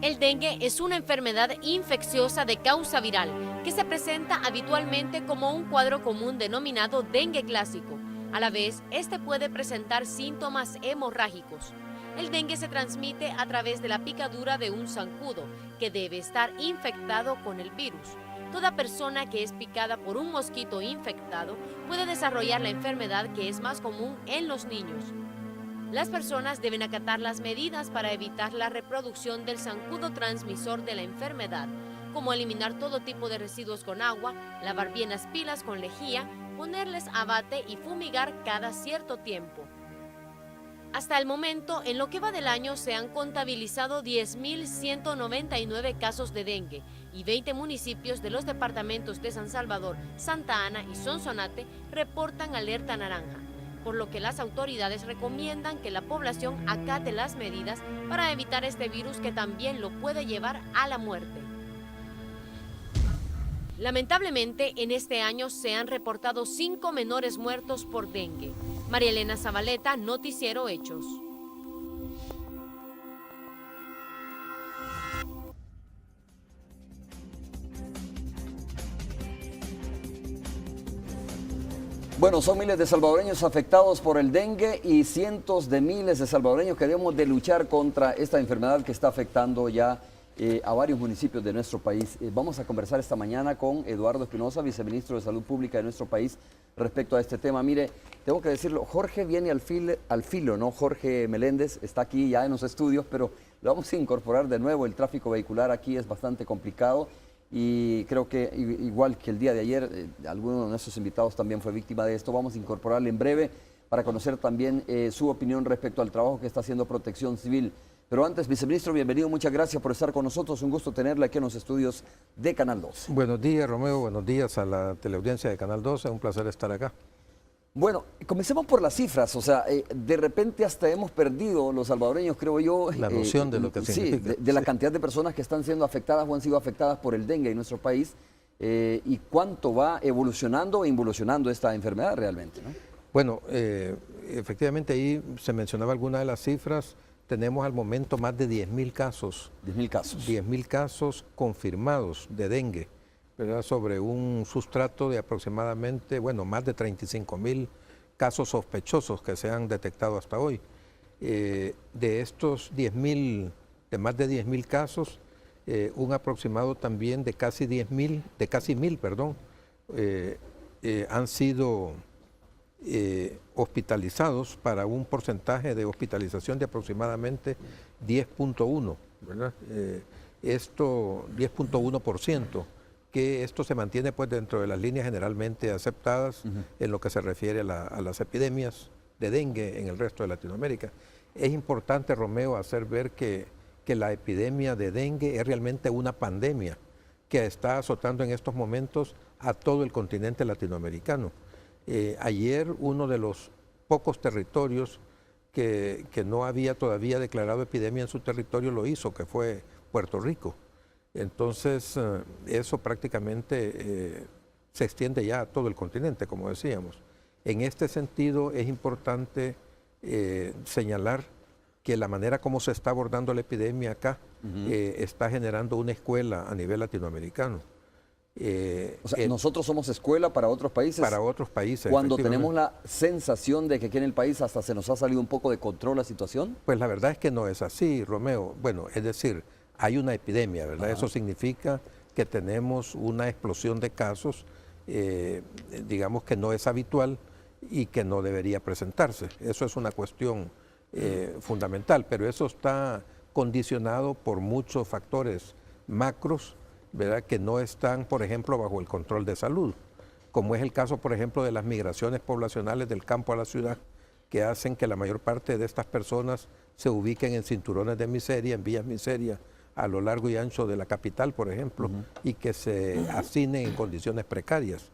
El dengue es una enfermedad infecciosa de causa viral que se presenta habitualmente como un cuadro común denominado dengue clásico. A la vez, este puede presentar síntomas hemorrágicos. El dengue se transmite a través de la picadura de un zancudo que debe estar infectado con el virus. Toda persona que es picada por un mosquito infectado puede desarrollar la enfermedad, que es más común en los niños. Las personas deben acatar las medidas para evitar la reproducción del zancudo transmisor de la enfermedad, como eliminar todo tipo de residuos con agua, lavar bien las pilas con lejía, ponerles abate y fumigar cada cierto tiempo. Hasta el momento, en lo que va del año, se han contabilizado 10.199 casos de dengue y 20 municipios de los departamentos de San Salvador, Santa Ana y Sonsonate reportan alerta naranja, por lo que las autoridades recomiendan que la población acate las medidas para evitar este virus, que también lo puede llevar a la muerte. Lamentablemente, en este año se han reportado 5 menores muertos por dengue. María Elena Zabaleta, Noticiero Hechos. Bueno, son miles de salvadoreños afectados por el dengue y cientos de miles de salvadoreños que debemos de luchar contra esta enfermedad que está afectando ya a varios municipios de nuestro país. Vamos a conversar esta mañana con Eduardo Espinosa, viceministro de Salud Pública de nuestro país, respecto a este tema. Mire, tengo que decirlo, Jorge viene al filo, ¿no? Jorge Meléndez está aquí ya en los estudios, pero lo vamos a incorporar de nuevo. El tráfico vehicular aquí es bastante complicado y creo que igual que el día de ayer, alguno de nuestros invitados también fue víctima de esto. Vamos a incorporarle en breve para conocer también su opinión respecto al trabajo que está haciendo Protección Civil. Pero antes, viceministro, bienvenido, muchas gracias por estar con nosotros. Un gusto tenerle aquí en los estudios de Canal 12. Buenos días, Romeo. Buenos días a la teleaudiencia de Canal 12. Un placer estar acá. Bueno, comencemos por las cifras. O sea, de repente hasta hemos perdido los salvadoreños, creo yo. La noción de lo que significa. Sí, de la cantidad de personas que están siendo afectadas o han sido afectadas por el dengue en nuestro país. Y cuánto va evolucionando e involucionando esta enfermedad realmente, ¿no? Bueno, efectivamente ahí se mencionaba alguna de las cifras. Tenemos al momento más de 10.000 casos. 10.000 casos. 10.000 casos confirmados de dengue, ¿verdad? Sobre un sustrato de aproximadamente, bueno, más de 35.000 casos sospechosos que se han detectado hasta hoy. De estos 10.000, de más de 10.000 casos, un aproximado también de casi 1.000, perdón, han sido hospitalizados, para un porcentaje de hospitalización de aproximadamente 10.1, ¿verdad? Esto 10.1%, que esto se mantiene pues dentro de las líneas generalmente aceptadas en lo que se refiere a las epidemias de dengue en el resto de Latinoamérica. Es importante, Romeo, hacer ver que la epidemia de dengue es realmente una pandemia que está azotando en estos momentos a todo el continente latinoamericano. Ayer uno de los pocos territorios que no había todavía declarado epidemia en su territorio lo hizo, que fue Puerto Rico. Entonces eso prácticamente se extiende ya a todo el continente, como decíamos. En este sentido es importante señalar que la manera como se está abordando la epidemia acá está generando una escuela a nivel latinoamericano. O sea, nosotros somos escuela para otros países. Para otros países. Cuando tenemos la sensación de que aquí en el país hasta se nos ha salido un poco de control la situación. Pues la verdad es que no es así, Romeo. Bueno, es decir, hay una epidemia, ¿verdad? Eso significa que tenemos una explosión de casos, digamos que no es habitual y que no debería presentarse. Eso es una cuestión fundamental, pero eso está condicionado por muchos factores macros, ¿verdad? Que no están, por ejemplo, bajo el control de salud, como es el caso, por ejemplo, de las migraciones poblacionales del campo a la ciudad, que hacen que la mayor parte de estas personas se ubiquen en cinturones de miseria, en vías miseria, a lo largo y ancho de la capital, por ejemplo, y que se hacinen en condiciones precarias.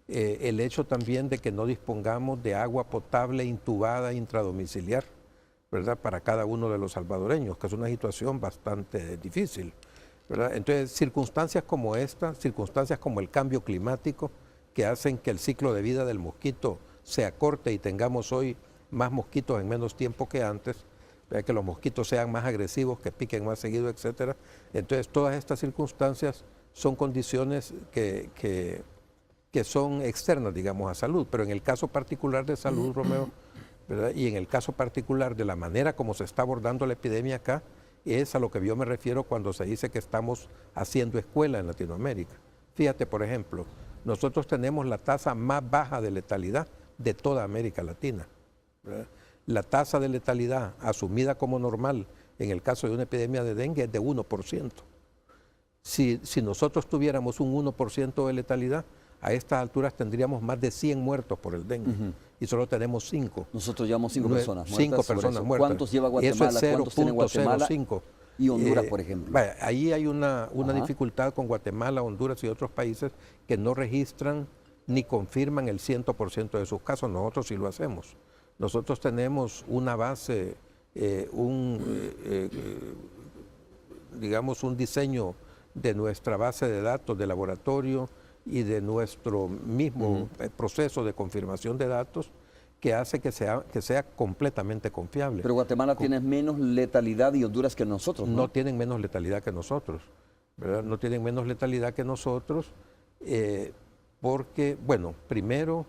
El hecho también de que no dispongamos de agua potable intubada intradomiciliar, ¿verdad? Para cada uno de los salvadoreños, que es una situación bastante difícil, ¿verdad? Entonces, circunstancias como esta, circunstancias como el cambio climático, que hacen que el ciclo de vida del mosquito se acorte y tengamos hoy más mosquitos en menos tiempo que antes, que los mosquitos sean más agresivos, que piquen más seguido, etcétera. Entonces, todas estas circunstancias son condiciones que son externas, digamos, a salud. Pero en el caso particular de salud, Romeo, ¿verdad? Y en el caso particular de la manera como se está abordando la epidemia acá, es a lo que yo me refiero cuando se dice que estamos haciendo escuela en Latinoamérica. Fíjate, por ejemplo, nosotros tenemos la tasa más baja de letalidad de toda América Latina, ¿verdad? La tasa de letalidad asumida como normal en el caso de una epidemia de dengue es de 1%. Si nosotros tuviéramos un 1% de letalidad, a estas alturas tendríamos más de 100 muertos por el dengue. Y solo tenemos 5. Nosotros llevamos 5 personas muertas. 5 personas muertas. ¿Cuántos lleva Guatemala? Eso es ¿Cuántos tiene Guatemala? 0.05. Y Honduras, por ejemplo. Vaya, ahí hay una dificultad con Guatemala, Honduras y otros países que no registran ni confirman el 100% de sus casos. Nosotros sí lo hacemos. Nosotros tenemos una base, digamos, un diseño de nuestra base de datos de laboratorio y de nuestro mismo proceso de confirmación de datos que hace que sea completamente confiable. Pero Guatemala tiene menos letalidad y Honduras que nosotros, ¿no? No tienen menos letalidad que nosotros, ¿verdad? No tienen menos letalidad que nosotros porque, bueno, primero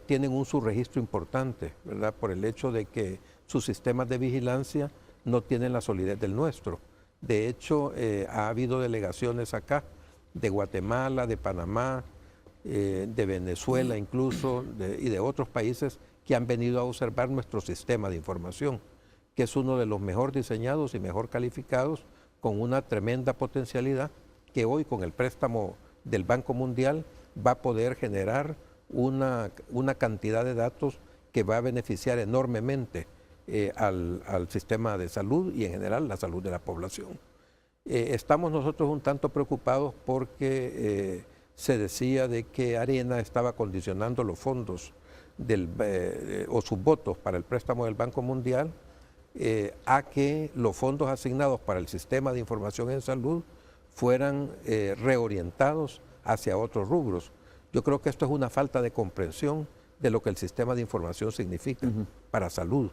tienen un subregistro importante, ¿verdad? Por el hecho de que sus sistemas de vigilancia no tienen la solidez del nuestro. De hecho, ha habido delegaciones acá de Guatemala, de Panamá, de Venezuela incluso, y de otros países que han venido a observar nuestro sistema de información, que es uno de los mejor diseñados y mejor calificados, con una tremenda potencialidad, que hoy con el préstamo del Banco Mundial va a poder generar una cantidad de datos que va a beneficiar enormemente al sistema de salud y en general la salud de la población. Estamos nosotros un tanto preocupados porque se decía de que Arena estaba condicionando los fondos o sus votos para el préstamo del Banco Mundial a que los fondos asignados para el sistema de información en salud fueran reorientados hacia otros rubros. Yo creo que esto es una falta de comprensión de lo que el sistema de información significa para salud,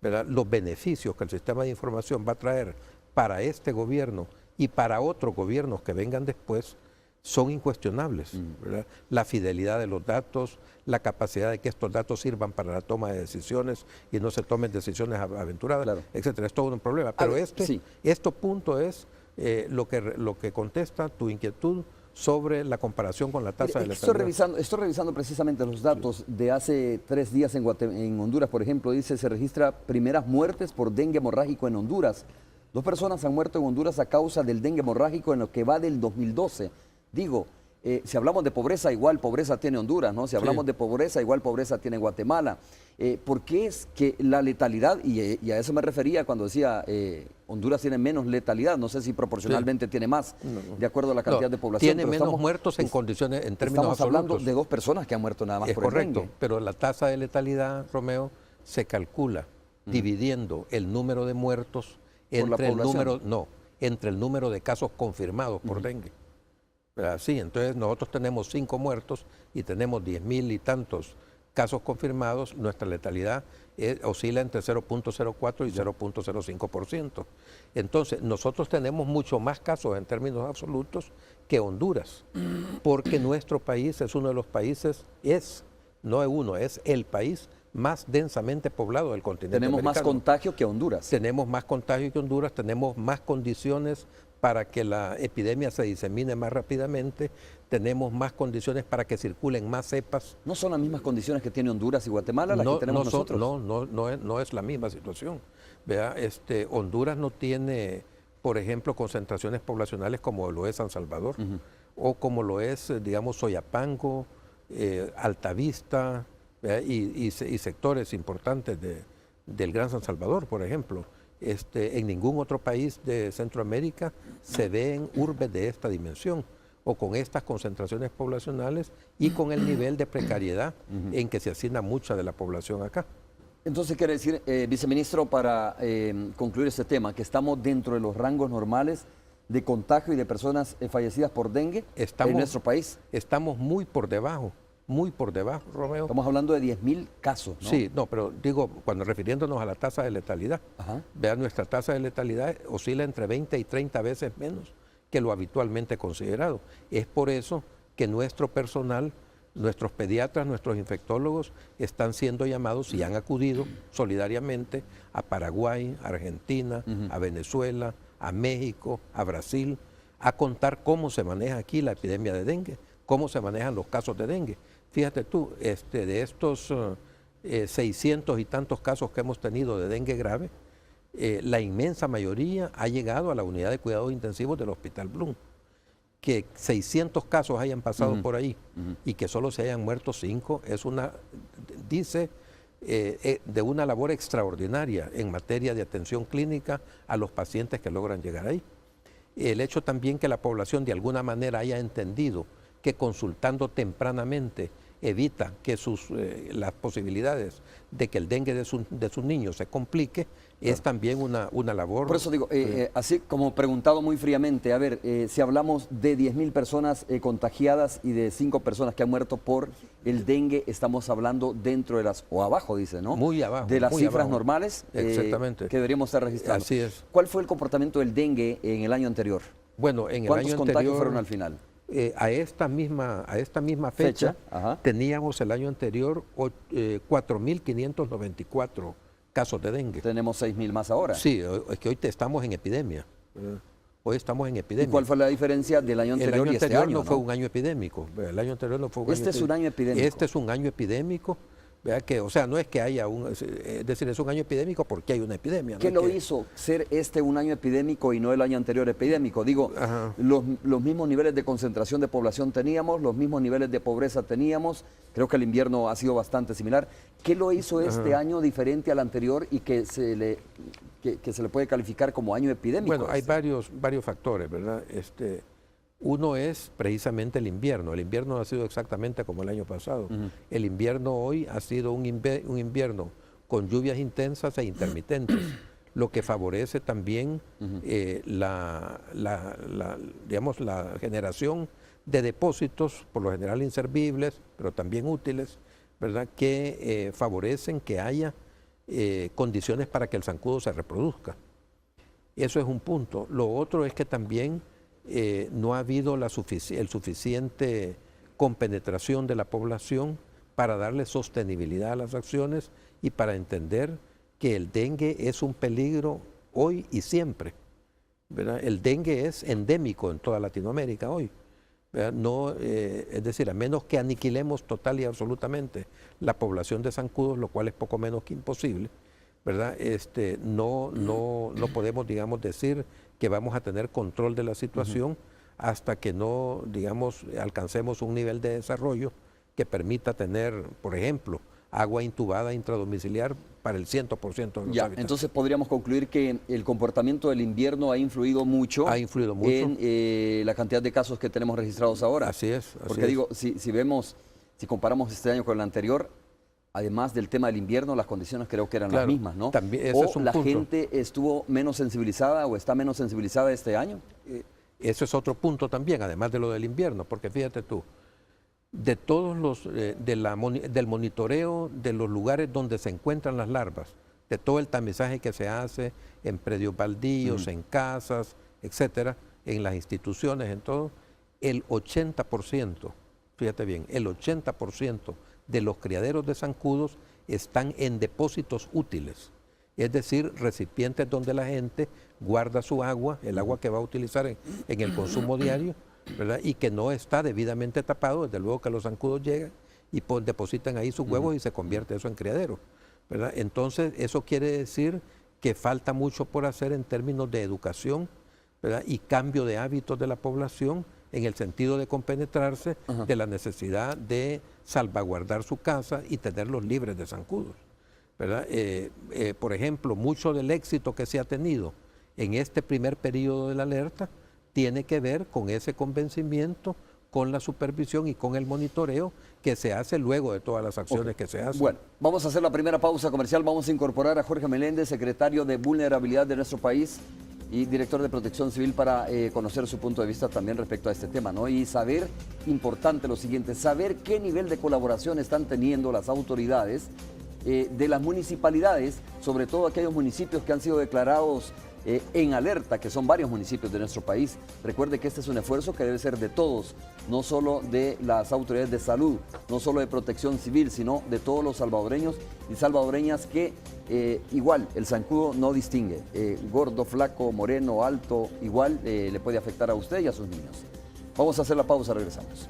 ¿verdad? Los beneficios que el sistema de información va a traer para este gobierno y para otros gobiernos que vengan después son incuestionables, ¿verdad? La fidelidad de los datos, la capacidad de que estos datos sirvan para la toma de decisiones y no se tomen decisiones aventuradas, claro, etcétera. Es todo un problema. Pero este punto es lo que contesta tu inquietud sobre la comparación con la tasa de letalidad. Estoy revisando precisamente los datos de hace 3 días en Honduras, por ejemplo. Dice, se registra primeras muertes por dengue hemorrágico en Honduras. 2 personas han muerto en Honduras a causa del dengue hemorrágico en lo que va del 2012. Digo, si hablamos de pobreza, igual pobreza tiene Honduras, ¿no? Si hablamos de pobreza, igual pobreza tiene Guatemala. ¿Por qué es que la letalidad, y a eso me refería cuando decía Honduras tiene menos letalidad, no sé si proporcionalmente tiene más, de acuerdo a la cantidad de población? Tiene menos muertos en condiciones, en términos absolutos. Estamos hablando de 2 personas que han muerto nada más por el dengue. Correcto, pero la tasa de letalidad, Romeo, se calcula dividiendo el número de muertos entre el número de casos confirmados por dengue. Sí, entonces nosotros tenemos 5 muertos y tenemos 10,000 y tantos casos confirmados. Nuestra letalidad oscila entre 0.04 y 0.05%. Entonces, nosotros tenemos mucho más casos en términos absolutos que Honduras, porque nuestro país es uno de los países, no es uno, es el país más densamente poblado del continente americano. Tenemos más contagio que Honduras. Tenemos más contagio que Honduras, tenemos más condiciones para que la epidemia se disemine más rápidamente, tenemos más condiciones para que circulen más cepas. ¿No son las mismas condiciones que tiene Honduras y Guatemala las que tenemos nosotros? No es la misma situación. Vea, Honduras no tiene, por ejemplo, concentraciones poblacionales como lo es San Salvador, o como lo es, digamos, Soyapango, Altavista, y sectores importantes del Gran San Salvador, por ejemplo. En ningún otro país de Centroamérica se ven urbes de esta dimensión o con estas concentraciones poblacionales y con el nivel de precariedad en que se asigna mucha de la población acá. Entonces quiere decir, viceministro, para concluir este tema, que estamos dentro de los rangos normales de contagio y de personas fallecidas por dengue en nuestro país. Estamos muy por debajo muy por debajo, Romeo. Estamos hablando de 10.000 casos, ¿no? Sí, no, pero digo, cuando refiriéndonos a la tasa de letalidad, Ajá. vean, nuestra tasa de letalidad oscila entre 20 y 30 veces menos que lo habitualmente considerado. Es por eso que nuestro personal, nuestros pediatras, nuestros infectólogos están siendo llamados y han acudido solidariamente a Paraguay, a Argentina, a Venezuela, a México, a Brasil, a contar cómo se maneja aquí la epidemia de dengue, cómo se manejan los casos de dengue. Fíjate tú, de estos 600 y tantos casos que hemos tenido de dengue grave, la inmensa mayoría ha llegado a la unidad de cuidados intensivos del Hospital Blum. Que 600 casos hayan pasado por ahí y que solo se hayan muerto 5, es una, dice, de una labor extraordinaria en materia de atención clínica a los pacientes que logran llegar ahí. El hecho también que la población de alguna manera haya entendido que consultando tempranamente evita que las posibilidades de que el dengue de sus niños se complique, es también una labor. Por eso digo, así como preguntado muy fríamente, a ver, si hablamos de 10.000 personas contagiadas y de 5 personas que han muerto por el dengue, estamos hablando dentro de las, o abajo dice, ¿no? Muy abajo. De las muy cifras abajo. normales Exactamente. Que deberíamos estar registrando. Así es. ¿Cuál fue el comportamiento del dengue en el año anterior? Bueno, en el ¿Cuántos año contagios anterior, fueron al final? A esta misma fecha, Ajá. teníamos el año anterior 4.594 casos de dengue. Tenemos 6.000 más ahora. Sí, es que hoy estamos en epidemia. Hoy estamos en ¿Y epidemia. cuál fue la diferencia del año anterior y este anterior año? no fue un año epidémico. El año anterior no fue un Este es un año epidémico. Este es un año epidémico. Vea que, o sea, no es que haya es decir, es un año epidémico porque hay una epidemia. ¿Qué ¿no? lo hizo ser este un año epidémico y no el año anterior epidémico? Digo, Ajá. los mismos niveles de concentración de población teníamos, los mismos niveles de pobreza teníamos, creo que el invierno ha sido bastante similar. ¿Qué lo hizo este año diferente al anterior y que se le puede calificar como año epidémico? Bueno, hay varios factores, ¿verdad? Uno es precisamente el invierno. El invierno ha sido exactamente como el año pasado. El invierno hoy ha sido un invierno con lluvias intensas e intermitentes, lo que favorece también digamos, la generación de depósitos, por lo general inservibles, pero también útiles, ¿verdad? Que favorecen que haya condiciones para que el zancudo se reproduzca. Eso es un punto. Lo otro es que también no ha habido el suficiente compenetración de la población para darle sostenibilidad a las acciones y para entender que el dengue es un peligro hoy y siempre, ¿verdad? El dengue es endémico en toda Latinoamérica hoy, ¿verdad? No, es decir, a menos que aniquilemos total y absolutamente la población de zancudos, lo cual es poco menos que imposible, ¿verdad? No podemos, digamos, decir que vamos a tener control de la situación hasta que no, digamos, alcancemos un nivel de desarrollo que permita tener, por ejemplo, agua intubada intradomiciliar para el 100% de los habitantes. Entonces podríamos concluir que el comportamiento del invierno ha influido mucho, en la cantidad de casos que tenemos registrados ahora. Así es. Porque digo, si comparamos este año con el anterior, además del tema del invierno, las condiciones creo que eran las mismas, ¿no? También, ese ¿O es un la punto. gente estuvo menos sensibilizada o está menos sensibilizada este año? Eso es otro punto también, además de lo del invierno, porque fíjate tú, de todos los, del monitoreo de los lugares donde se encuentran las larvas, de todo el tamizaje que se hace en predios baldíos, en casas, etcétera, en las instituciones, en todo, el 80%, fíjate bien, el 80% de los criaderos de zancudos están en depósitos útiles, es decir, recipientes donde la gente guarda su agua, el agua que va a utilizar en el consumo diario, ¿verdad? Y que no está debidamente tapado, desde luego que los zancudos llegan y depositan ahí sus huevos y se convierte eso en criadero, ¿verdad? Entonces, eso quiere decir que falta mucho por hacer en términos de educación, ¿verdad? Y cambio de hábitos de la población en el sentido de compenetrarse de la necesidad de salvaguardar su casa y tenerlos libres de zancudos, ¿verdad? Por ejemplo, mucho del éxito que se ha tenido en este primer periodo de la alerta tiene que ver con ese convencimiento, con la supervisión y con el monitoreo que se hace luego de todas las acciones que se hacen. Bueno, vamos a hacer la primera pausa comercial. Vamos a incorporar a Jorge Meléndez, secretario de Vulnerabilidad de nuestro país, y director de Protección Civil, para conocer su punto de vista también respecto a este tema, ¿no? Y saber, importante lo siguiente, saber qué nivel de colaboración están teniendo las autoridades de las municipalidades, sobre todo aquellos municipios que han sido declarados en alerta, que son varios municipios de nuestro país. Recuerde que este es un esfuerzo que debe ser de todos, no solo de las autoridades de salud, no solo de Protección Civil, sino de todos los salvadoreños y salvadoreñas que igual el zancudo no distingue, gordo, flaco, moreno, alto, igual le puede afectar a usted y a sus niños. Vamos a hacer la pausa, regresamos.